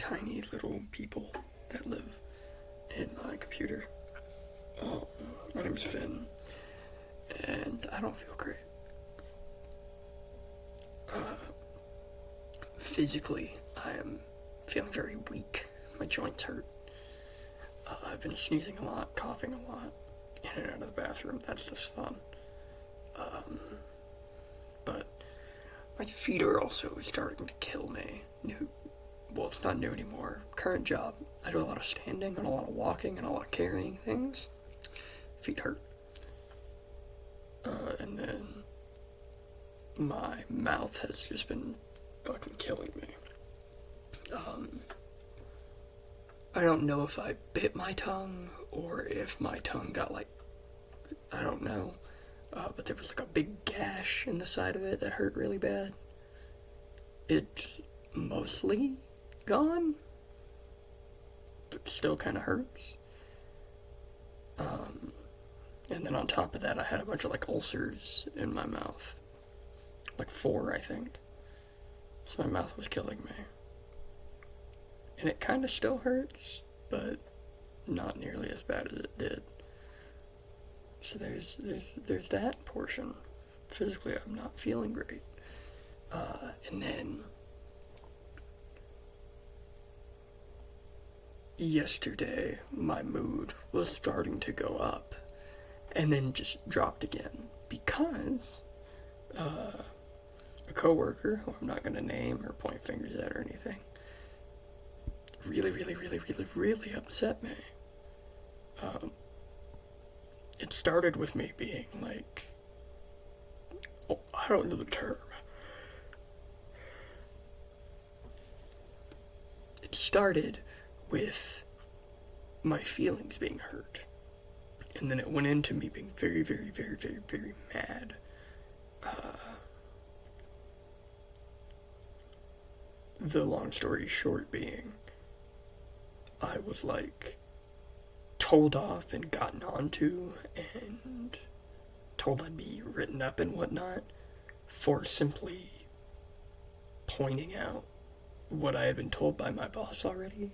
tiny little people that live in my computer. My name's Finn, and I don't feel great. Physically, I am feeling very weak. My joints hurt. I've been sneezing a lot, coughing a lot, in and out of the bathroom. That's just fun. But my feet are also starting to kill me. Well, it's not new anymore. Current job, I do a lot of standing and a lot of walking and a lot of carrying things. Feet hurt. And then my mouth has just been fucking killing me. I don't know if I bit my tongue or if my tongue got I don't know. But there was a big gash in the side of it that hurt really bad. It's mostly gone, but still kind of hurts. And then on top of that, I had a bunch of ulcers in my mouth. 4, I think. So my mouth was killing me. And it kind of still hurts, but not nearly as bad as it did. So there's that portion. Physically, I'm not feeling great. And then yesterday, my mood was starting to go up, and then just dropped again because a coworker, who I'm not going to name or point fingers at or anything, really upset me. It started with me being I don't know the term. It started with my feelings being hurt. And then it went into me being very mad. The long story short being, I was told off and gotten onto and told I'd be written up and whatnot for simply pointing out what I had been told by my boss already.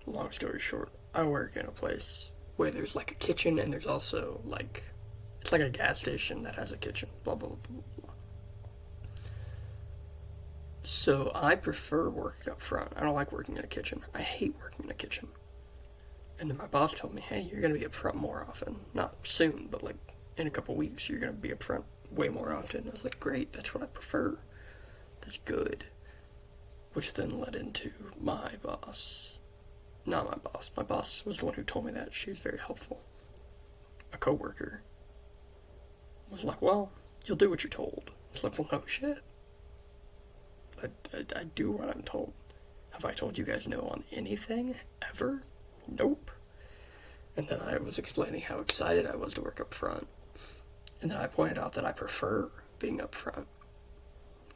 Long story short, I work in a place where there's a kitchen and there's also it's a gas station that has a kitchen, blah blah blah blah. So I prefer working up front. I don't like working in a kitchen. I hate working in a kitchen. And then my boss told me, hey, you're going to be up front more often. Not soon, but in a couple weeks, you're going to be up front way more often. I was like, great, that's what I prefer. That's good. Which then led into my boss. Not my boss. My boss was the one who told me that. She was very helpful. A coworker was like, well, you'll do what you're told. I was like, well, no shit. I do what I'm told. Have I told you guys no on anything? Ever? Nope. And then I was explaining how excited I was to work up front. And then I pointed out that I prefer being up front.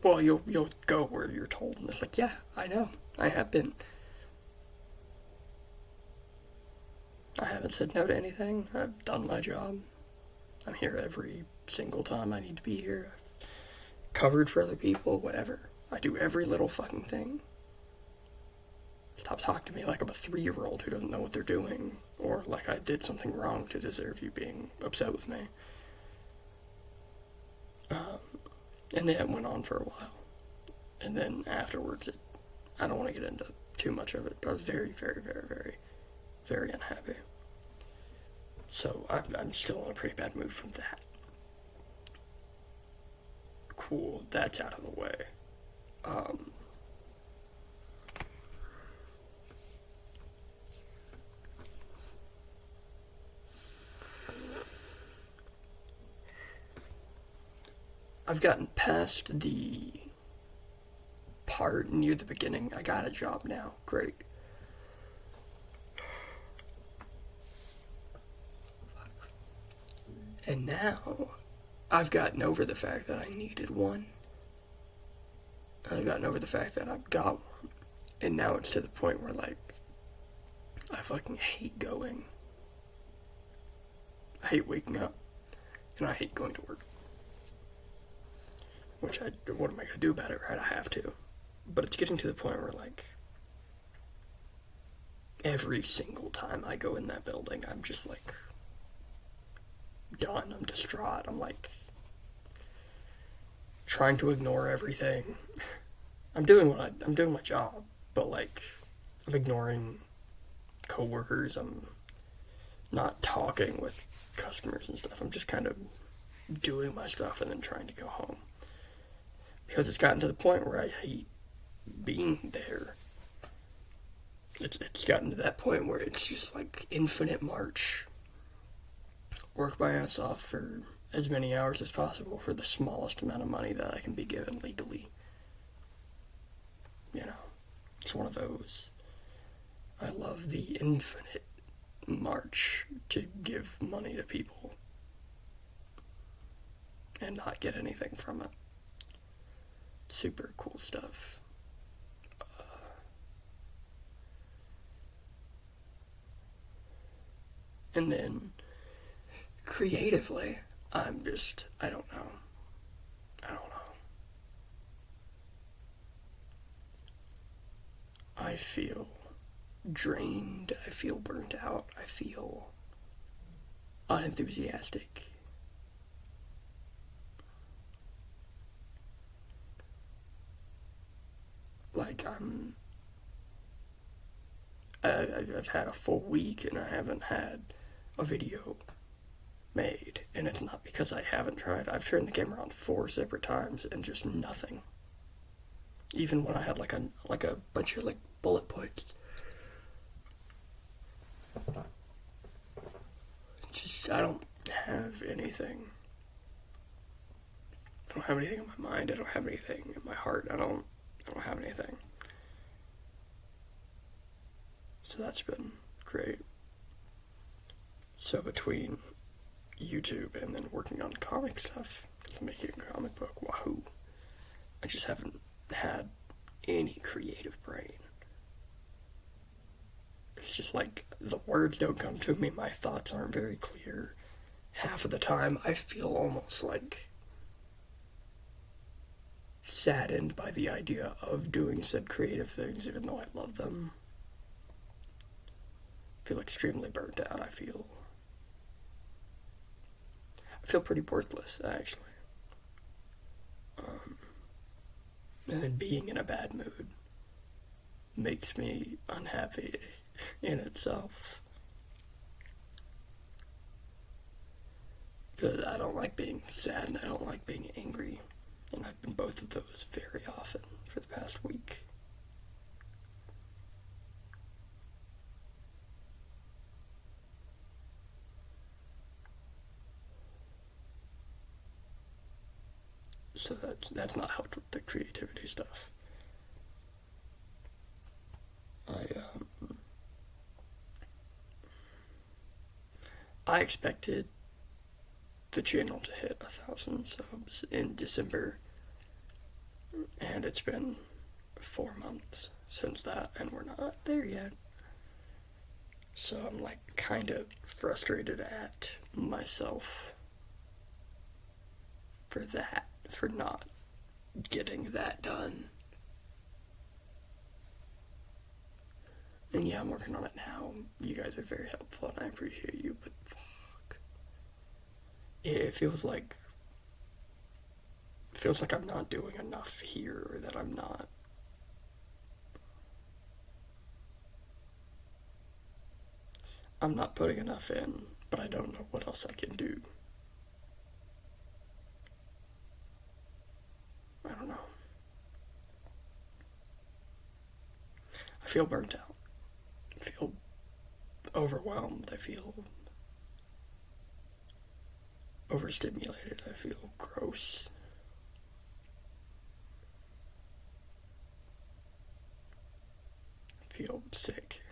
Well, you'll go where you're told. And it's yeah, I know. I have been. I haven't said no to anything. I've done my job. I'm here every single time I need to be here. I've covered for other people, whatever. I do every little fucking thing. Stop talking to me like I'm a 3-year-old who doesn't know what they're doing, or I did something wrong to deserve you being upset with me. And then it went on for a while. And then afterwards, I don't want to get into too much of it, but I was very unhappy. So I'm still in a pretty bad mood from that. Cool, that's out of the way. I've gotten past the part near the beginning. I got a job now. Great. And now, I've gotten over the fact that I needed one. I've gotten over the fact that I've got one. And now it's to the point where, I fucking hate going. I hate waking up. And I hate going to work. Which what am I gonna do about it, right? I have to. But it's getting to the point where, like, every single time I go in that building, I'm just, like, done. I'm distraught. I'm, like, trying to ignore everything. I'm doing my job, but, like, I'm ignoring coworkers. I'm not talking with customers and stuff. I'm just kind of doing my stuff and then trying to go home. Because it's gotten to the point where I hate being there. It's gotten to that point where it's just like infinite march. Work my ass off for as many hours as possible for the smallest amount of money that I can be given legally. You know, it's one of those. I love the infinite march to give money to people and not get anything from it. Super cool stuff. And then creatively, I don't know. I feel drained. I feel burnt out. I feel unenthusiastic. Like I've had a full week and I haven't had a video made, and it's not because I haven't tried. I've turned the camera on 4 separate times and just nothing. Even when I had like a bunch of like bullet points. Just I don't have anything. I don't have anything in my mind. I don't have anything in my heart. I don't have anything. So that's been great. So between YouTube and then working on comic stuff, making a comic book, wahoo, I just haven't had any creative brain. It's just like the words don't come to me, my thoughts aren't very clear. Half of the time I feel almost like saddened by the idea of doing said creative things, even though I love them. I feel extremely burnt out. I feel pretty worthless, actually. And then being in a bad mood makes me unhappy in itself. Because I don't like being sad and I don't like being angry. And I've been both of those very often for the past week. So that's not helped with the creativity stuff. I expected the channel to hit 1,000 subs in December, and it's been 4 months since that, and we're not there yet. So I'm like kind of frustrated at myself for not getting that done. And yeah, I'm working on it now. You guys are very helpful and I appreciate you, but fuck. It feels like I'm not doing enough here, or that I'm not putting enough in, but I don't know what else I can do. I don't know. I feel burnt out. I feel overwhelmed. I feel overstimulated. I feel gross. I feel sick.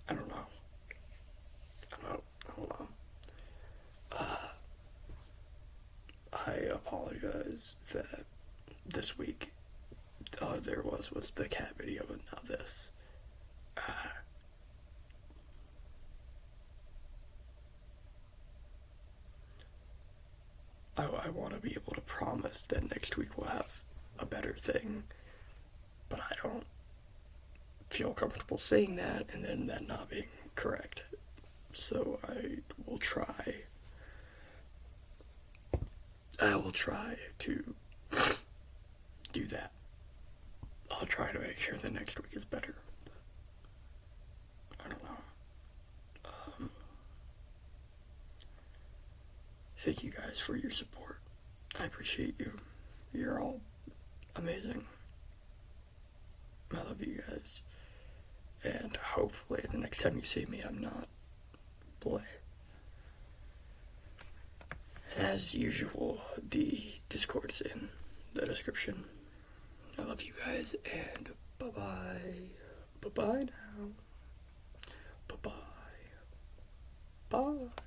I don't know. I apologize that this week there was the cat video, but now this. I want to be able to promise that next week we'll have a better thing, but I don't feel comfortable saying that and then that not being correct. So I will try to do that. I'll try to make sure that next week is better. But I don't know. Thank you guys for your support. I appreciate you. You're all amazing. I love you guys. And hopefully the next time you see me, I'm not bleh. As usual, the Discord's in the description. I love you guys, and bye-bye. Bye-bye now. Bye-bye. Bye.